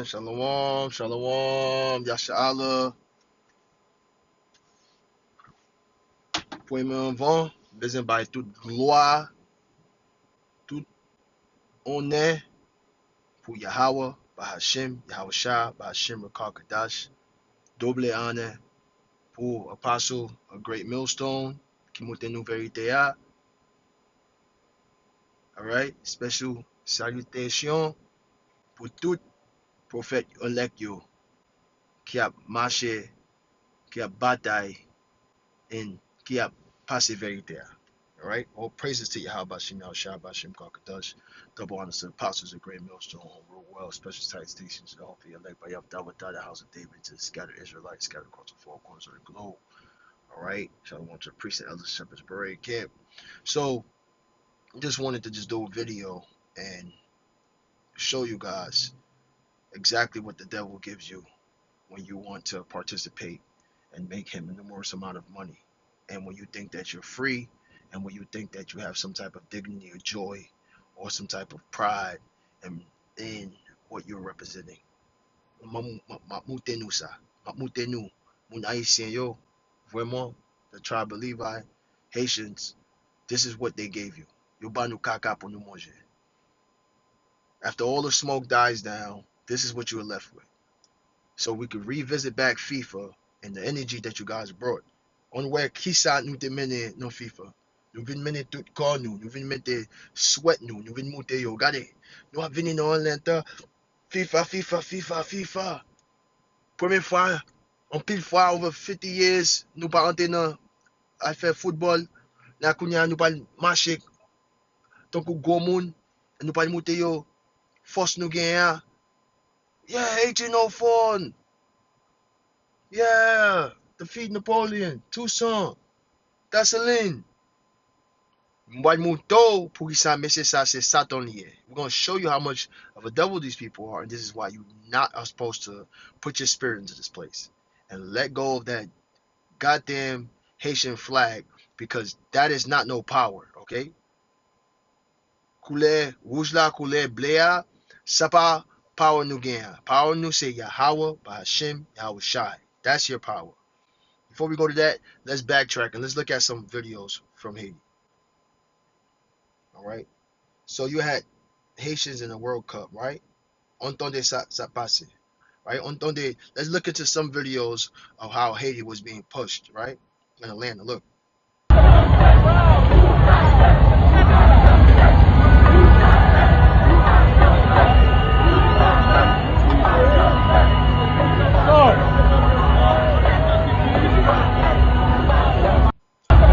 Shalom, shalom, Yasha'Allah, point vent, besoin by toute gloire, tout honneur pour Yahweh, by Hashem, Yahweh Shah, by Hashem Rakar Kadash, double honneur pour Apostle, a great millstone, qui monte nous vérité à, alright, special salutation pour tout prophète elect yo, qui a marché, qui a bataille, and qui a passé vérité à. All right. All praises to Yahweh Bashim Yahshua Bashim Kakadash. Double honors to the apostles of great millstone, home rule well, special tight stations, and hopefully elect by Yahweh, the house of David, to the scattered Israelites scattered across the four corners of the globe. All right. Shalom to the priest and elders, shepherds, parade camp. So, just wanted to just do a video and show you guys exactly what the devil gives you when you want to participate and make him an enormous amount of money. And when you think that you're free, and when you think that you have some type of dignity or joy or some type of pride in what you're representing. Mamutenu sa, mamutenu, mun Haitien yo, vraiment, the tribe of Levi, Haitians, this is what they gave you. Yo banu kaka pour nous manger. After all the smoke dies down, this is what you are left with. So we could revisit back FIFA and the energy that you guys brought. On where kisa nous te mene no FIFA. Nous vin mene tout corps nous vin mette sweat nous vin monter yo. Regardez, nous a vini dans l'enta FIFA, FIFA, FIFA, FIFA. Première fois, en pile fois over 50 years, nous pas rentré dans à faire football. Là kounya nous pas marcher tant que gros monde, nous pas monter yo. Force nous gagner. Yeah, 1804. Yeah, defeat Napoleon, Toussaint, Dessalines. We're going to show you how much of a devil these people are, and this is why you not are supposed to put your spirit into this place and let go of that goddamn Haitian flag, because that is not no power, okay? Couleur rouge la, couleur bleu, ça pas power nous gain. Power nous say Yahweh, by Hashem, Yahweh Shai. That's your power. Before we go to that, let's backtrack and let's look at some videos from Haiti. All right. So you had Haitians in the World Cup, right? Entendez ça passe, right? Entendez. Let's look into some videos of how Haiti was being pushed, right? In Atlanta. Look.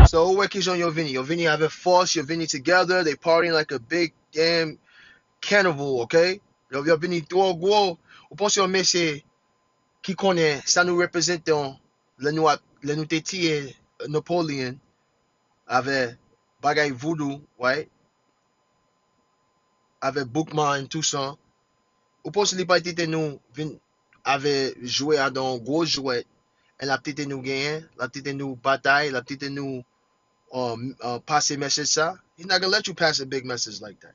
So where is on your Vinny? Your Vinny have a force, your Vinny together, they partying like a big damn carnival, okay? Your Vinny trois gros. Ou pense yon messe qui connaît, ça nous représente le nous tétier Napoleon avec bagay voodoo, right? Avec Bookman, tout ça. Ou pense li pas tété nous avait joué à dans gros jouet, et la tété nous gagne, la tété nous bataille, la tété nous pass a message, sir. He's not gonna let you pass a big message like that,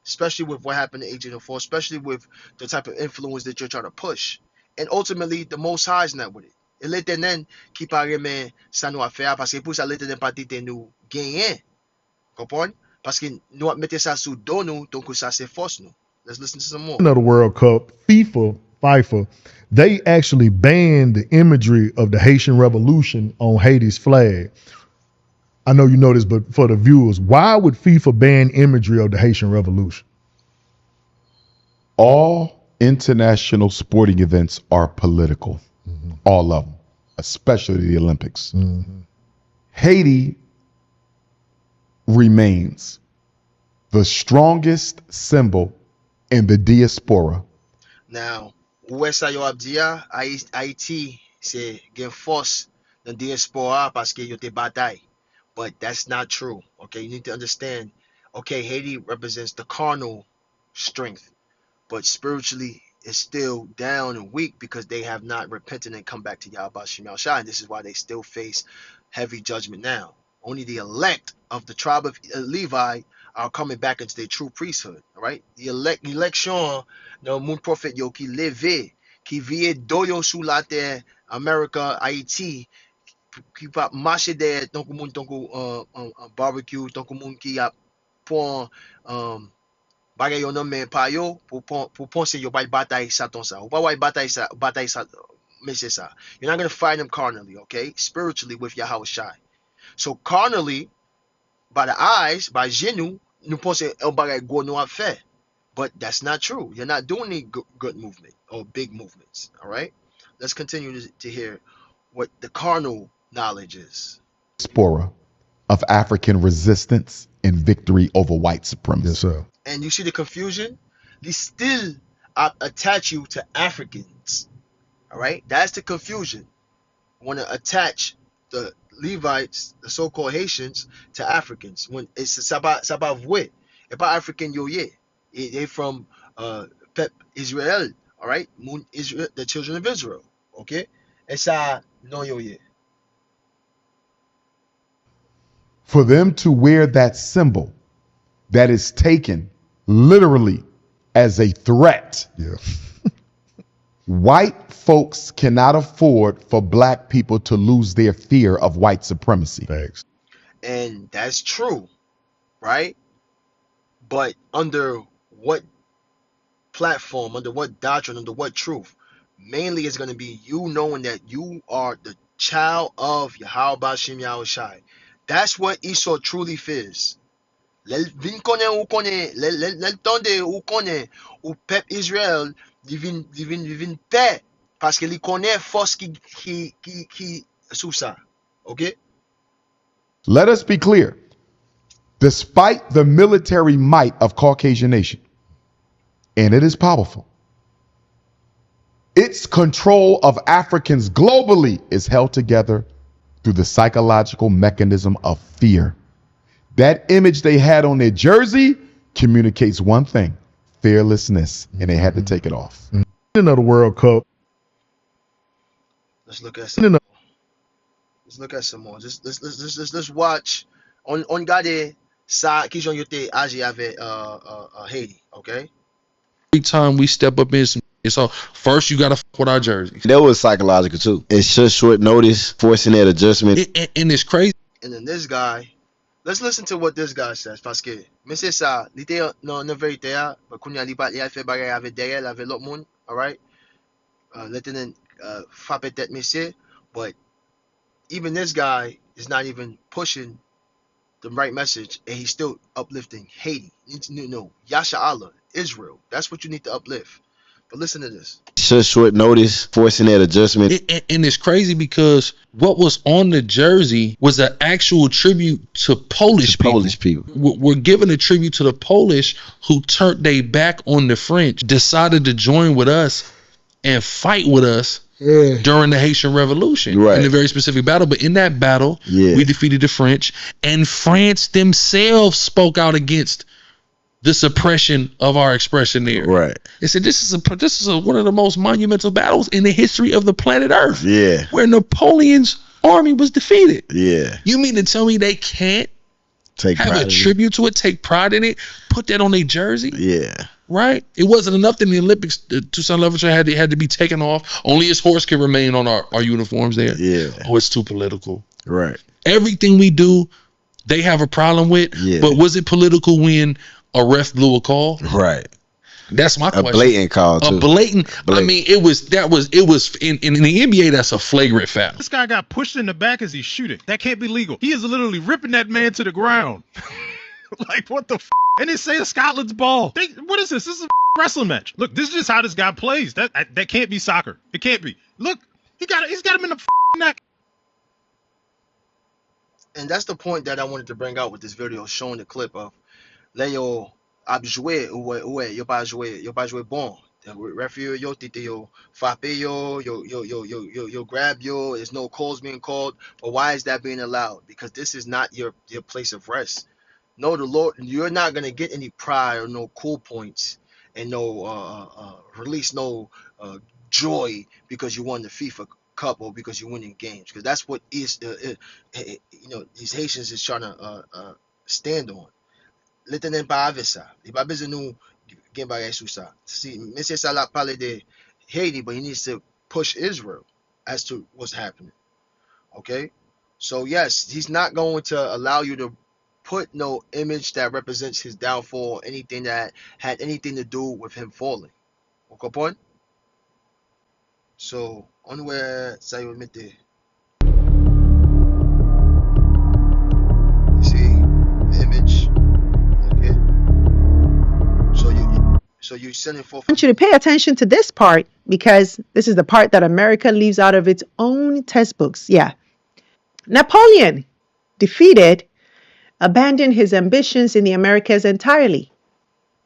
especially with what happened in 1804, especially with the type of influence that you're trying to push. And ultimately, the Most High is not with it. Et l'éternel qui paraît mais ça nous a fait parce que pour ça l'éternel pas dit nous gagner, comprenez? Parce que nous mettez ça sous dos nous, donc ça c'est force nous. Let's listen to some more. Of the World Cup, FIFA, they actually banned the imagery of the Haitian Revolution on Haiti's flag. I know you know this, but for the viewers, why would FIFA ban imagery of the Haitian Revolution? All international sporting events are political, all of them, especially the Olympics. Haiti remains the strongest symbol in the diaspora. Now, où est-ce yo a dit Haiti c'est gen force dans diaspora parce que yo te bataille. But that's not true. Okay, you need to understand. Okay, Haiti represents the carnal strength, but spiritually it's still down and weak because they have not repented and come back to Yahweh Shem Shai. And this is why they still face heavy judgment now. Only the elect of the tribe of Levi are coming back into their true priesthood. All right, the election, no mon prophet yo qui leve, qui vie doyo sous la terre, America, Haiti, qui va marcher there, donc moun tonko barbecue, tonko moun qui a pon bagay yo nan men pa yo pour penser yo bay bataille Satan ça. Ou pas way bataille ça, mais c'est ça. You're not going to fight them carnally, okay? Spiritually with Yahweh Shai. So carnally, by the eyes, by genou, nous pensons un bagay go nou a fait. But that's not true. You're not doing any good movement or big movements, all right? Let's continue to hear what the carnal knowledge is. Diaspora of African resistance and victory over white supremacy. Yes, sir. And you see the confusion? They still attach you to Africans. All right? That's the confusion. Want to attach the Levites, the so-called Haitians, to Africans. When it's pas vrai. It's pas African yo ye. They from Israel. All right? Israel, the children of Israel. Okay? It's no yo ye. For them to wear that symbol that is taken literally as a threat. Yeah. White folks cannot afford for black people to lose their fear of white supremacy. Thanks. And that's true, right? But under what platform, under what doctrine, under what truth? Mainly it's going to be you knowing that you are the child of Yahweh Bashim Yahushai. That's what Esau truly fears. Vin konen ou konen, lel tande ou konen, ou pep Israel, divin paix, parce que li konen force qui sous ça. Okay? Let us be clear. Despite the military might of Caucasian nation, and it is powerful, its control of Africans globally is held together through the psychological mechanism of fear. That image they had on their jersey communicates one thing: fearlessness, and they had to take it off. Another World Cup. Let's look at some. Let's look at some more. Let's watch. On gade ça qui ont été agi avec Haiti, okay? Every time we step up in some, so first you gotta fuck with our jerseys. That was psychological too. It's such short notice, forcing that adjustment. And it's crazy. And then this guy, let's listen to what this guy says. Parce que, mais c'est ça, il était non vérité, mais quand il a fait bagay avec derrière, avec l'autre monde, alright? Lieutenant frappe tête monsieur, but even this guy is not even pushing the right message, and he's still uplifting Haiti. You need to know Yasha Allah, Israel. That's what you need to uplift. But listen to this. Such short notice, forcing that adjustment. And it's crazy because what was on the jersey was an actual tribute to Polish people. We're giving a tribute to the Polish who turned their back on the French, decided to join with us and fight with us during the Haitian Revolution in a very specific battle. But in that battle, we defeated the French, and France themselves spoke out against the suppression of our expression there. Right. They said this is one of the most monumental battles in the history of the planet Earth. Yeah. Where Napoleon's army was defeated. Yeah. You mean to tell me they can't take have a tribute to it, take pride in it, put that on their jersey? Yeah. Right? It wasn't enough that in the Olympics, Toussaint Louverture had to be taken off. Only his horse can remain on our uniforms there. Yeah. Oh, it's too political. Right. Everything we do, they have a problem with. Yeah. But was it political when a ref blew a call? Right. That's my question. A blatant call too. A blatant. I mean, it was in the NBA. That's a flagrant foul. This guy got pushed in the back as he's shooting. That can't be legal. He is literally ripping that man to the ground. Like, what the f? And they say Scotland's ball. What is this? This is a wrestling match. Look, this is just how this guy plays. That can't be soccer. It can't be. Look, he's got him in the neck. And that's the point that I wanted to bring out with this video, showing the clip of Leo joué yo pas joué bon. Referee yo tite yo frappe yo grab yo. There's no calls being called. But why is that being allowed? Because this is not your place of rest. No, the Lord, you're not gonna get any pride or no cool points and no release no joy because you won the FIFA Cup or because you're winning games. Because that's what is these Haitians is trying to stand on. L'Éternel pas avec ça. Il pas besoin de nous gen bagay sou ça. Si, Monsieur Salah parle de Haiti, but he needs to push Israel as to what's happening. Okay? So yes, he's not going to allow you to put no image that represents his downfall, anything that had anything to do with him falling. Okay, point? So, on where say you admit the see the image. Okay. So you're sending forth. I want you to pay attention to this part because this is the part that America leaves out of its own textbooks. Yeah. Napoleon, defeated, abandoned his ambitions in the Americas entirely.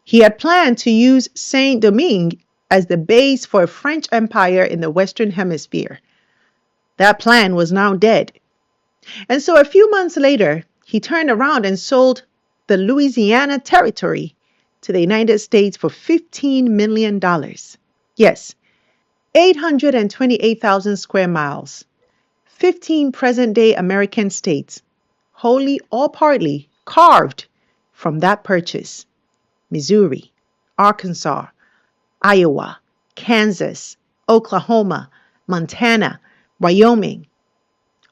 He had planned to use Saint Domingue as the base for a French empire in the Western Hemisphere. That plan was now dead. And so a few months later, he turned around and sold the Louisiana Territory to the United States for $15 million. Yes, 828,000 square miles, 15 present-day American states, wholly or partly carved from that purchase. Missouri, Arkansas, Iowa, Kansas, Oklahoma, Montana, Wyoming,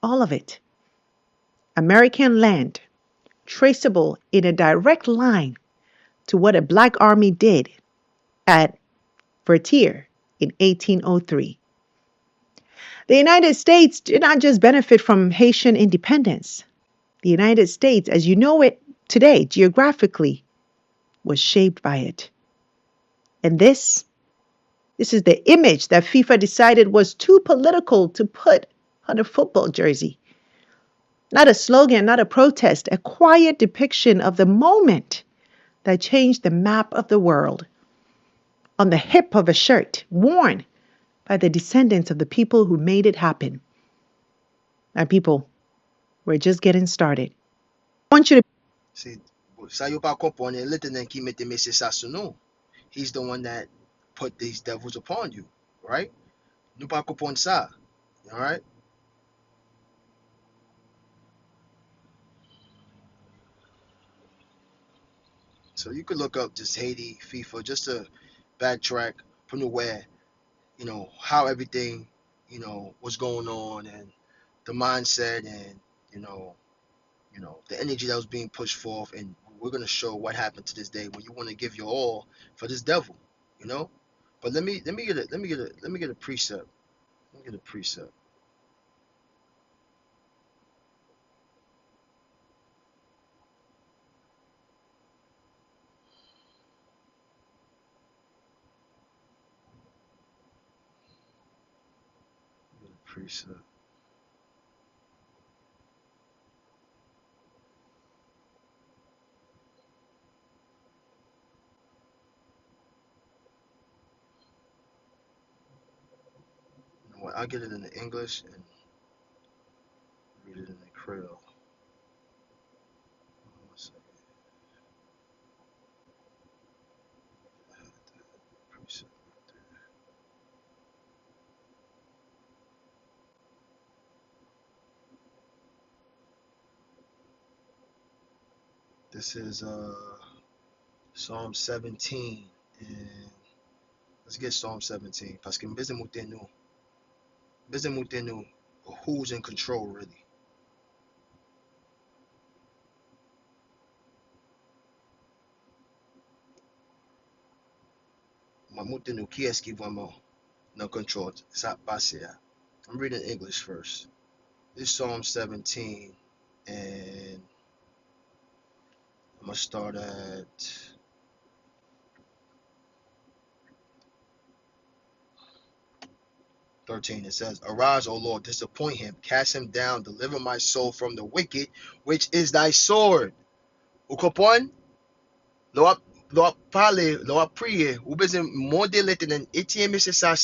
all of it. American land, traceable in a direct line to what a Black Army did at Vertier in 1803. The United States did not just benefit from Haitian independence. The United States, as you know it today, geographically, was shaped by it. And this is the image that FIFA decided was too political to put on a football jersey. Not a slogan, not a protest, a quiet depiction of the moment that changed the map of the world. On the hip of a shirt worn by the descendants of the people who made it happen. My people, we're just getting started. I want you to See, ça you pas comprendre l'Éternel qui mette Monsieur ça sur nous. He's the one that put these devils upon you, right? Nous pas comprendre ça. All right? So you could look up just Haiti, FIFA, just to backtrack from where, how everything, was going on and the mindset and, the energy that was being pushed forth. And we're gonna show what happened to this day when you want to give your all for this devil, you know. But let me get a precept. Let me get a precept. Get a precept. You know what? I'll get it in the English and read it in the Creole. One second. I had that precept right there. This is Psalm 17 and let's get Psalm 17 parce que mbeze mutenu who's in control really. Mutenu qui est-ce qui vraiment no control ça passe. I'm reading English first. This is Psalm 17 and I'm gonna start at 13. It says, Arise, O Lord, disappoint him, cast him down, deliver my soul from the wicked, which is thy sword. Ou comprenez? L'on parle, l'on prié, ou besoin monter l'éternel, Etienne, c'est ça,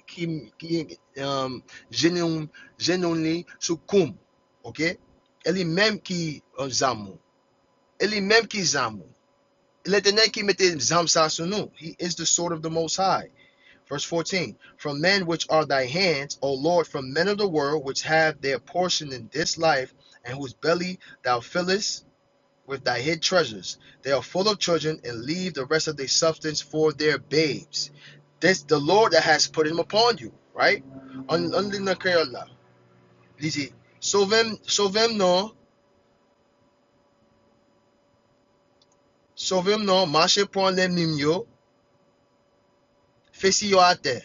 qui genouille sous koum, ok? Elle est même qui zamou. Elle est même qui zamou. L'éternel qui mette zam ça sur nous. He is the sword of the Most High. Verse 14, from men which are thy hands, O Lord, from men of the world, which have their portion in this life, and whose belly thou fillest, with thy hid treasures. They are full of children, and leave the rest of their substance for their babes. This the Lord that has put him upon you, right? Only na kayo la. Lisi, sauvem no, marchez pour les mimio, fesi yo ate.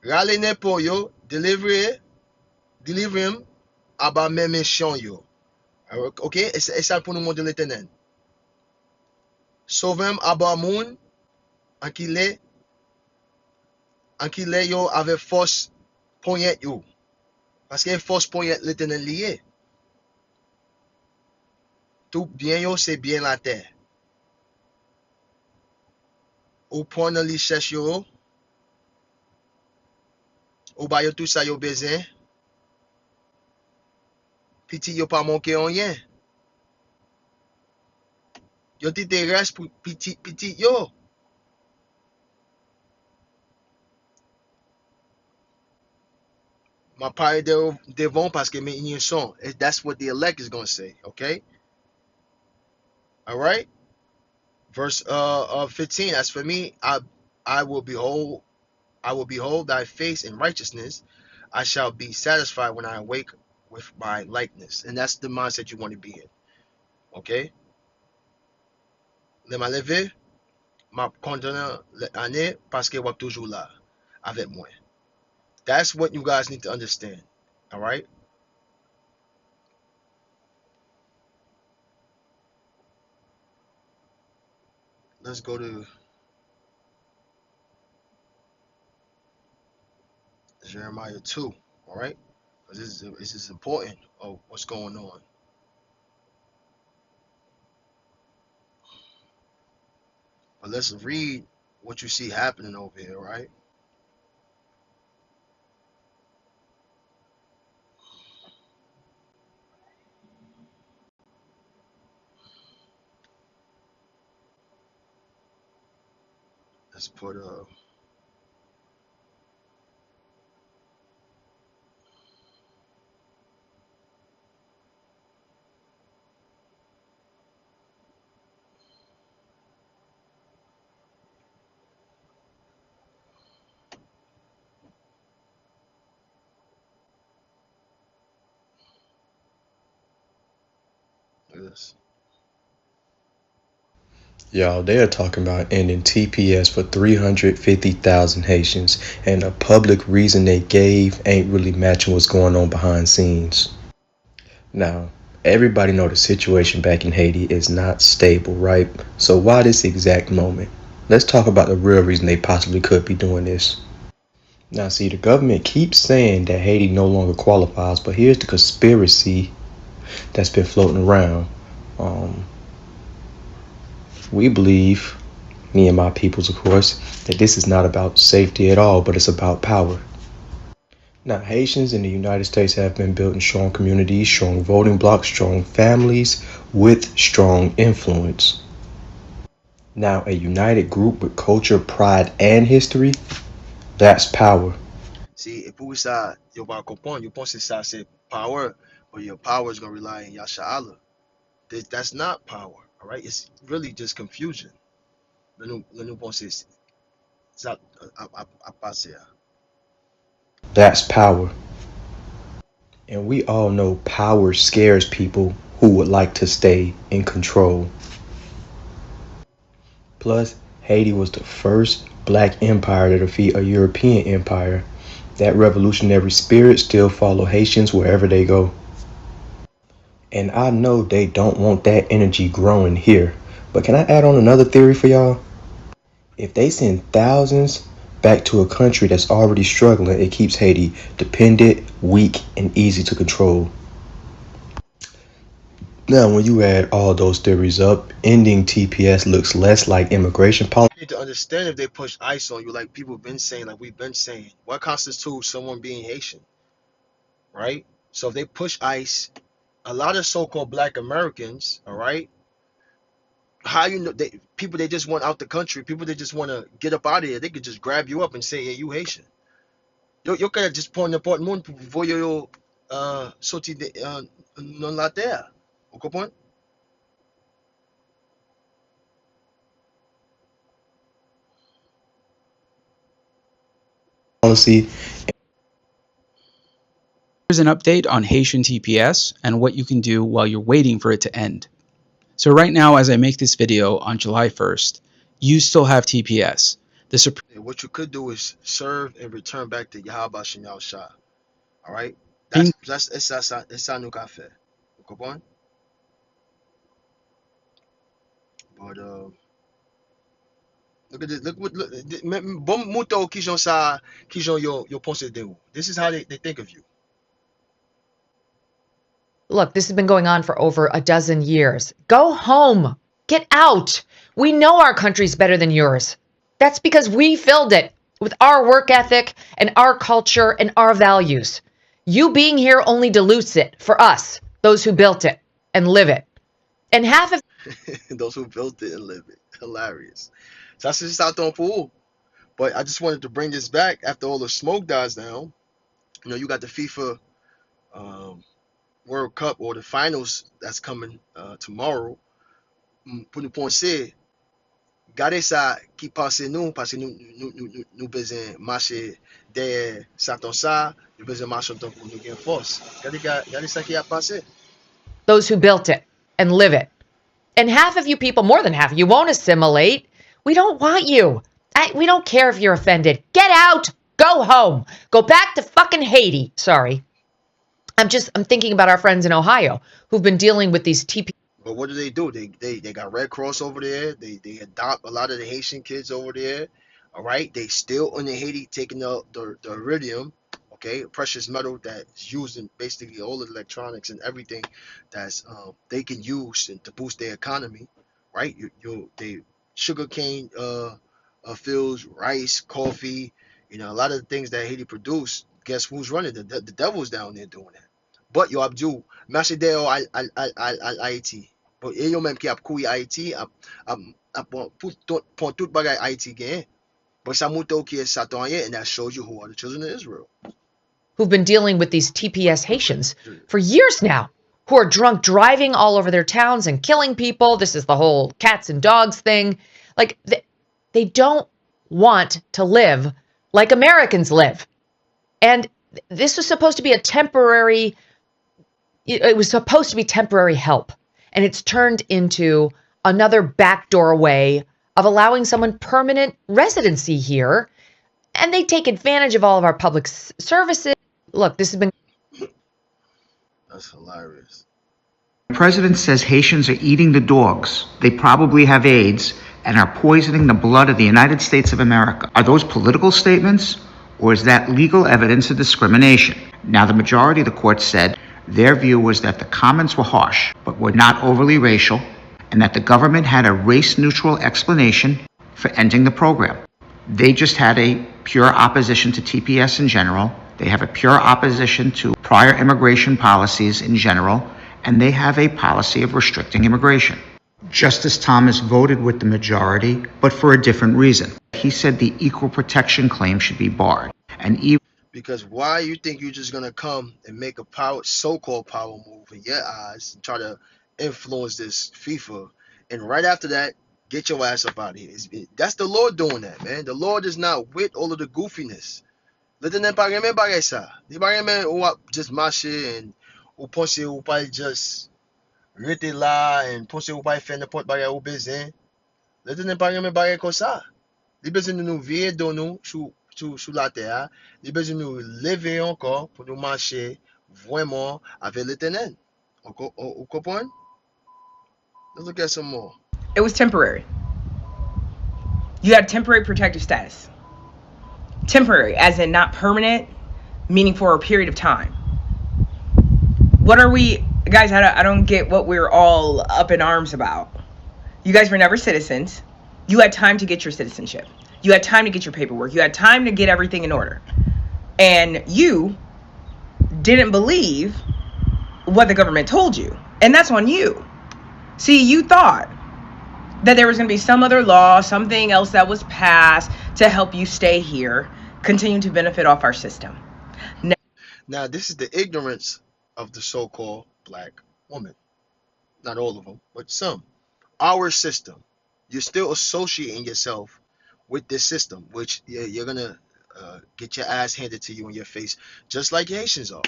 Rale ne po yo, deliver him, aba men méchant yo. Ok? Et ça pour nous montrer l'éternel. Sauvem aba moun, ankile yo avec force poignette yo. Parce que force poignette l'éternel lié. Tout bien yo, c'est bien la terre. Ou point dans richesse yo, ou ba yo tout ça yo besoin. Petit yo pas manqué en rien. Yo ti te reste pour petit yo. Ma parle devant parce que mes ignorants sont. That's what the elect is going to say, okay? All right? Verse 15, as for me, I will behold thy face in righteousness. I shall be satisfied when I awake with my likeness. And that's the mindset you want to be in. Okay? Le lever, m'a condamné l'année parce que wap toujours là avec moi. That's what you guys need to understand. All right? Let's go to Jeremiah 2. All right? Because this is important of what's going on. But let's read what you see happening over here, right? Let's put this. Y'all, they are talking about ending TPS for 350,000 Haitians, and the public reason they gave ain't really matching what's going on behind scenes. Now, everybody know the situation back in Haiti is not stable, right? So why this exact moment? Let's talk about the real reason they possibly could be doing this. Now, see, the government keeps saying that Haiti no longer qualifies, but here's the conspiracy that's been floating around. We believe, me and my peoples, of course, that this is not about safety at all, but it's about power. Now, Haitians in the United States have been building strong communities, strong voting blocks, strong families with strong influence. Now, a united group with culture, pride, and history, that's power. See, et pour ça, you va comprendre, you pense ça c'est power, but your power is going to rely on Yasha Allah. That's not power, all right? It's really just confusion. Le nous pense ça à passer. That's power. And we all know power scares people who would like to stay in control. Plus, Haiti was the first black empire to defeat a European empire. That revolutionary spirit still follow Haitians wherever they go. And I know they don't want that energy growing here. But can I add on another theory for y'all? If they send thousands back to a country that's already struggling, it keeps Haiti dependent, weak, and easy to control. Now, when you add all those theories up, ending TPS looks less like immigration policy. You need to understand if they push ICE on you, like people have been saying, like we've been saying, what constitutes someone being Haitian, right? So if they push ICE, a lot of so-called black Americans, all right, how you know they just want out the country, people that just want to get up out of here, they could just grab you up and say, yeah, you Haitian. Yo could just point n'importe monde pour voyer soti non la terre. Vous comprenez? Policy. Here's an update on Haitian TPS and what you can do while you're waiting for it to end. So right now, as I make this video on July 1st, you still have TPS. What you could do is serve and return back to Yahweh Shem Shah. All right? Supreme That's essa no café. Vous comprenez? But look at this. Bon muto qui j'en ça, qui j'en yo pensé de vous. This is how they think of you. Look, this has been going on for over a dozen years. Go home. Get out. We know our country's better than yours. That's because we filled it with our work ethic and our culture and our values. You being here only dilutes it for us, those who built it and live it. And half of Those who built it and live it. Hilarious. So that's just out on pool. But I just wanted to bring this back after all the smoke dies down. You know, you got the FIFA World Cup or the finals that's coming tomorrow. Pour nous penser, gardez ça qui passe nous, parce que nous besoin marcher derrière Satan ça, nous besoin marcher pour nous gagner force. Gardez ça qui a passé. those who built it and live it. And half of you people, more than half, you won't assimilate. We don't want you. We don't care if you're offended. Get out. Go home. Go back to fucking Haiti. Sorry. I'm thinking about our friends in Ohio who've been dealing with these TP. But what do? They got Red Cross over there. They adopt a lot of the Haitian kids over there. All right. They still in Haiti taking the iridium, okay, precious metal that's used in basically all the electronics and everything that's they can use to boost their economy, right? They sugarcane fields, rice, coffee, you know, a lot of the things that Haiti produce. Guess who's running? The devil's down there doing that. But yo Abdul, merci deo al Haiti. But yo même qui a couru Haiti, pour tout bagay Haiti gain. But ça mouto qui est satan, and that shows you who are the children of Israel. Who've been dealing with these TPS Haitians for years now, who are drunk driving all over their towns and killing people. This is the whole cats and dogs thing. Like, they don't want to live like Americans live. And this was supposed to be it was supposed to be temporary help. And it's turned into another backdoor way of allowing someone permanent residency here. And they take advantage of all of our public services. Look, this has been... That's hilarious. The president says Haitians are eating the dogs. They probably have AIDS and are poisoning the blood of the United States of America. Are those political statements, or is that legal evidence of discrimination? Now, the majority of the court said their view was that the comments were harsh, but were not overly racial, and that the government had a race-neutral explanation for ending the program. They just had a pure opposition to TPS in general. They have a pure opposition to prior immigration policies in general, and they have a policy of restricting immigration. Justice Thomas voted with the majority, but for a different reason. He said the equal protection claim should be barred. And even because why you think you're just gonna come and make a so-called power move in your eyes and try to influence this FIFA, and right after that, get your ass up out of here. That's the Lord doing that, man. The Lord is not with all of the goofiness. Let them bagay ça. The bagay ou just marcher and ou penser ou pas just rester là and penser ou pas faire n'importe bagay ou besoin. Let them bagay comme ça. Ils besoin de nous vivre dans nous sur la terre. Ils besoin de nous lever encore pour nous marcher vraiment avec l'Éternel. Vous comprenez? Let's look at some more. It was temporary. You had temporary protective status. Temporary, as in not permanent, meaning for a period of time. What are we, guys, I don't get what we're all up in arms about. You guys were never citizens. You had time to get your citizenship. You had time to get your paperwork. You had time to get everything in order. And you didn't believe what the government told you. And that's on you. See, you thought that there was going to be some other law, something else that was passed to help you stay here, continue to benefit off our system. Now, this is the ignorance of the so-called black woman. not all of them, but some. Our system. You're still associating yourself with this system, which you're gonna get your ass handed to you in your face, just like Haitians are,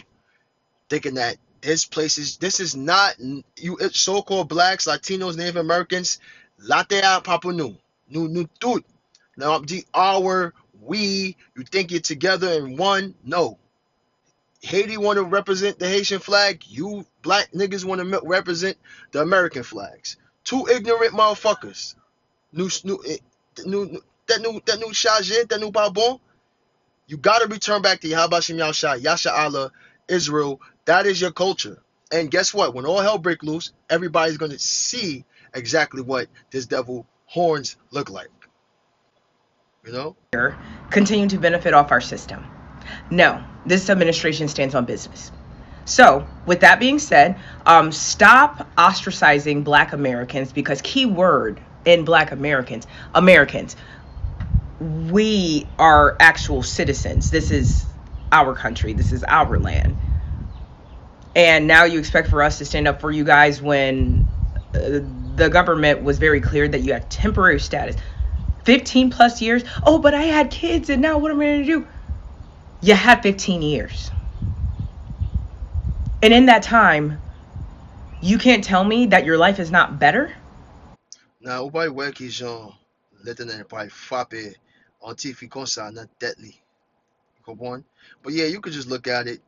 thinking that this is not you so-called blacks, Latinos, Native Americans, latea papunu, nu tout. Now the our we, you think you're together in one? No. Haiti want to represent the Haitian flag. You black niggas want to represent the American flags. Two ignorant motherfuckers. That new charge, that new babon. You gotta return back to Yahabashim Yasha, Yasha Allah, Israel. That is your culture. And guess what? When all hell break loose, everybody's gonna see exactly what this devil horns look like. You know? Continue to benefit off our system. No, this administration stands on business. So, with that being said, stop ostracizing Black Americans, because key word in Black Americans, we are actual citizens. This is our country. This is our land. And now you expect for us to stand up for you guys when the government was very clear that you had temporary status. 15 plus years. Oh, but I had kids, and now what am I going to do? You had 15 years. And in that time, you can't tell me that your life is not better? Now, ou pa wè ki jan lete nan pa frappe antifi kon sa nan tet li. You But yeah, you could just look at it,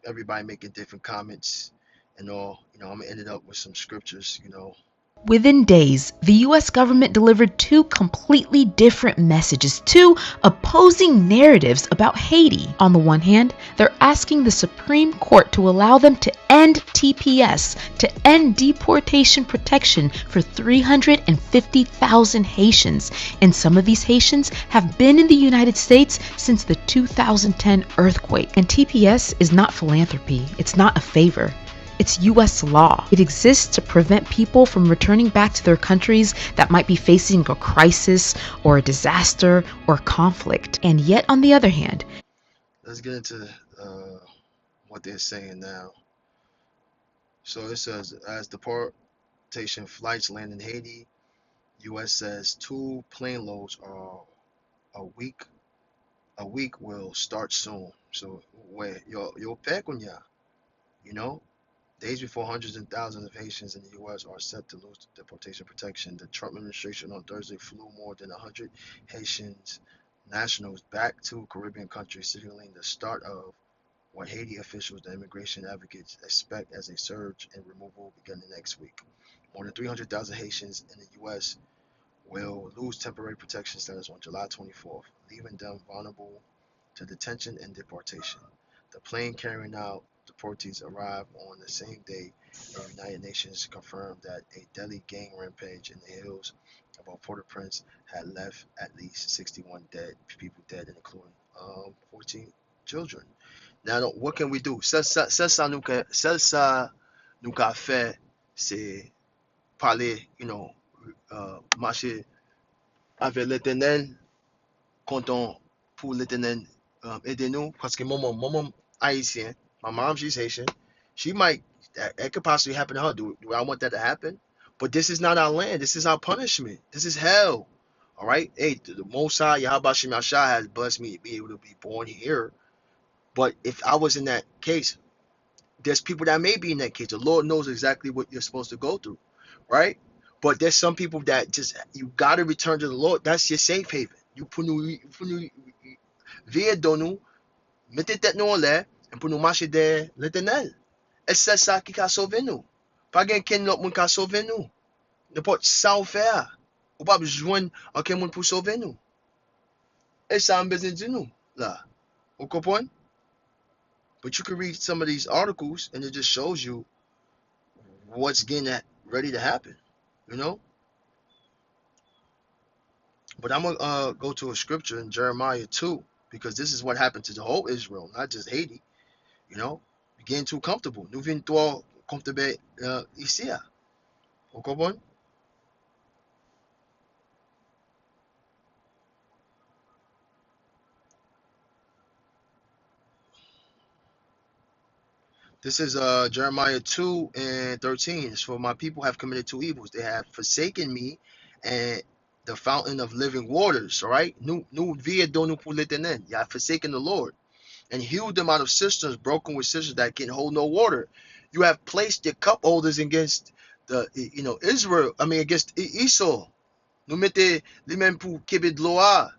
everybody making different comments and all. I'm gonna end it up with some scriptures, Within days, the US government delivered two completely different messages, two opposing narratives about Haiti. On the one hand, they're asking the Supreme Court to allow them to end TPS, to end deportation protection for 350,000 Haitians. And some of these Haitians have been in the United States since the 2010 earthquake. And TPS is not philanthropy, it's not a favor. It's US law. It exists to prevent people from returning back to their countries that might be facing a crisis or a disaster or conflict. And yet, on the other hand, let's get into what they're saying now. So it says, as deportation flights land in Haiti, U.S. says 2 plane loads are a week. A week will start soon. So where yo pecunia, days before hundreds and thousands of Haitians in the U.S. are set to lose deportation protection, the Trump administration on Thursday flew more than 100 Haitians nationals back to Caribbean countries, signaling the start of what Haiti officials and immigration advocates expect as a surge in removal beginning next week. More than 300,000 Haitians in the U.S. will lose temporary protection status on July 24th, leaving them vulnerable to detention and deportation. The plane carrying out deportees arrived on the same day, and the United Nations confirmed that a deadly gang rampage in the hills above Port-au-Prince had left at least 61 people dead, including 14 children. Now, what can we do? Celle ça nous qu'a fait, c'est parler, marcher avec l'Éternel, comptons pour l'Éternel aider nous, parce que mon haïtien, my mom, she's Haitian, she might, that could possibly happen to her. Do I want that to happen? But this is not our land. This is our punishment. This is hell. All right? Hey, the Most High, Yahweh Shem Yahshua has blessed me to be able to be born here. But if I was in that case, there's people that may be in that case. The Lord knows exactly what you're supposed to go through, right? But there's some people that just, you got to return to the Lord. That's your safe haven. You put vie dans nous, mettez tête nous en l'air, et pour nous marcher derrière l'Éternel. Et c'est ça qui a sauvé nous. Pas quelqu'un d'autre qui a sauvé nous. N'importe ça on fait. Ou pas besoin de quelqu'un pour sauver nous. Et ça a besoin de nous, là. Vous comprenez? But you can read some of these articles and it just shows you what's getting ready to happen, But I'm going to go to a scripture in Jeremiah 2, because this is what happened to the whole Israel, not just Haiti, You're getting too comfortable. Nous venons trop comfortable ici. Vous comprenez? This is Jeremiah 2 and 13. It's for my people have committed two evils. They have forsaken me and the fountain of living waters. All right. Nu via donu pulitenen. You have forsaken the Lord and hewed them out of cisterns broken with cisterns that can hold no water. You have placed your cup holders against the Israel. I mean against Esau. Nou mette li men pou kebe de loa.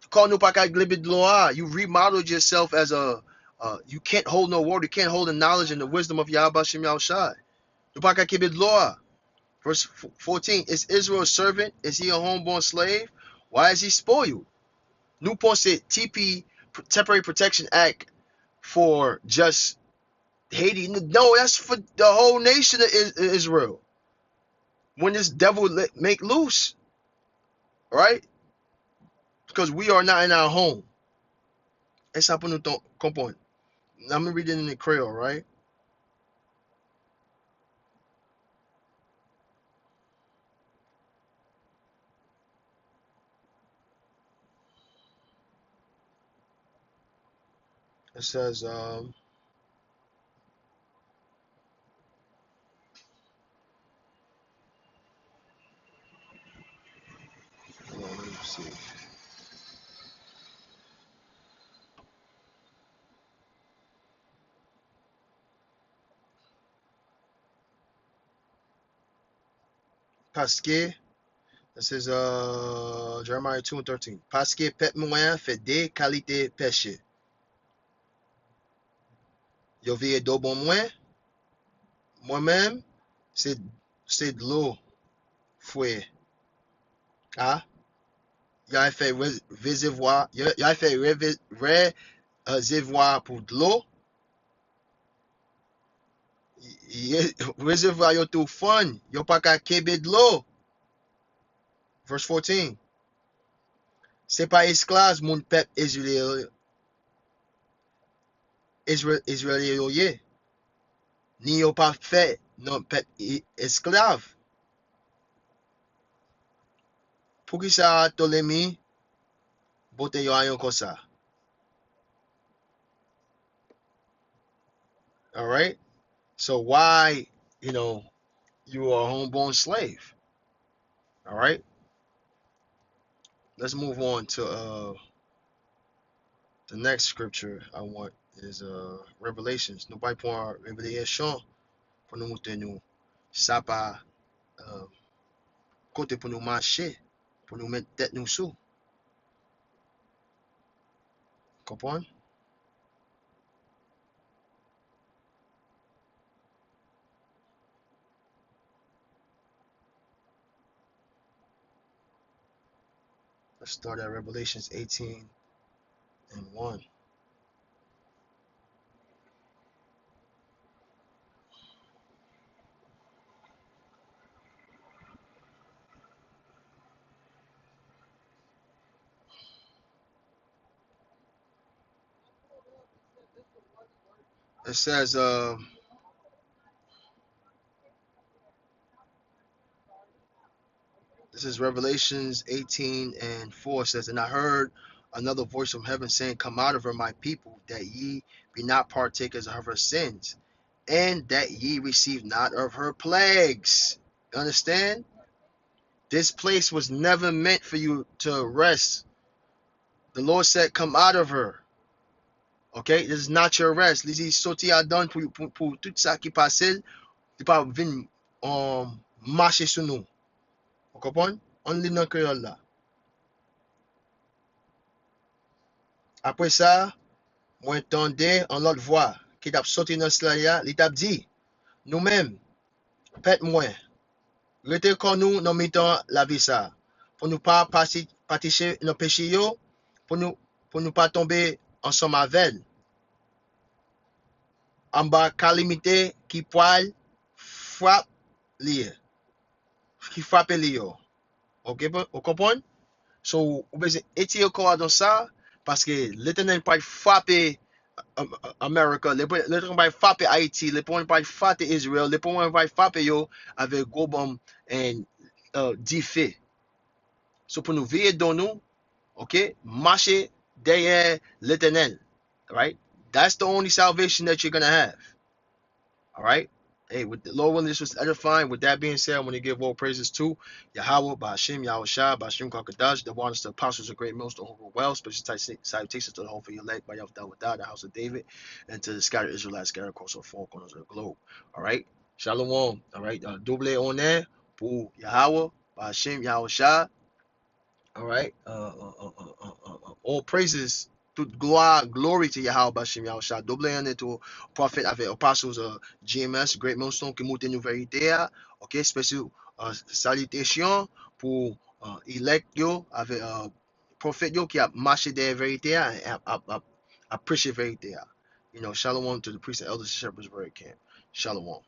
Quand nou pa ka glebe de loa, you remodeled yourself as a you can't hold no water, you can't hold the knowledge and the wisdom of Yahweh Shem Yahushai. Nou pa ka kebe de loa. Verse 14, is Israel a servant? Is he a homeborn slave? Why is he spoiled? Nou pense TP, Temporary Protection Act, for just Haiti. No, that's for the whole nation of Israel. When this devil make loose, right? Because we are not in our home. Esa pou nou kompon. I'm going to read it in the Creole, right? It says, hold on, let me see. Pasque, this is Jeremiah 2 and 13. Pasque pet mwen fait de qualité péché. Yo vie do bon moi-même, c'est de l'eau fouet. Ah, il a fait réservoir, il a fait réservoir pour de l'eau. Réservoir yo tout fun, yo pas qu'à kebe de l'eau. Verse 14. C'est pas esclaves mon peuple Israélien. Ni yo pas fait non peuple esclave. Pour qui ça Ptolemy bote yo ayon comme ça. All right? So why, you are a homeborn slave? All right? Let's move on to the next scripture I want is Revelations. Nobody pour Revelation pour nous montrer nous ça pas côté pour nous marcher, pour nous mettre tête nous sous. Comprendre? Let's start at Revelations 18 and 1. It says, this is Revelations 18 and 4 says, and I heard another voice from heaven saying, come out of her, my people, that ye be not partakers of her sins, and that ye receive not of her plagues. You understand? This place was never meant for you to rest. The Lord said, come out of her. Okay? This is not your rest. Lisi soti a don pour tout ça qui passe, di pa vin marcher sous nous. Vous comprenez? On lit dans le créole là. Après ça, moi entendais en l'autre voix qui t'a sorti dans cela, il t'a dit, nous-mêmes, pète moi, rete kon nous dans mi-temps la vie ça, pour nous pas partager nos péchés yo, pour nous pas tomber ensemble avec, en bas calamité qui poil frappe li, qui frappe li yo. OK, vous comprenez? So, vous besoin étirer encore dans ça parce que l'Éternel pas frapper America, l'Éternel pas frapper Haïti, l'Éternel pas frapper Israël, l'Éternel pas frapper yo avec gros bombe et 10 faits. So pour nous veiller dans nous, OK, marcher derrière l'Éternel, right? That's the only salvation that you're gonna have. All right. Hey, with the Lord willing, this was edifying. With that being said, I want to give all praises to Yahweh, Ba'ashim, Yahweh Shah, Ba'ashim Kakadash, the waters, the apostles, of great millstone, who were well, special salutations to the whole for your elect, by Yahweh, the house of David, and to the scattered Israelites scattered across the four corners of the globe. All right. Shalom. All right. Double on there. Pour Yahweh, Ba'ashim, Yahweh Shah. All right. All praises to glory to Yahweh Bashim Yahusha. Double on to prophet avec apostles GMS, Great Millstone qui monte nous vérité. OK, spécial salutation pour elect yo avec prophet yo qui a marché des vérités a prêché vérité. You know, shalom to the priests and elders and shepherds of the camp. Shalom.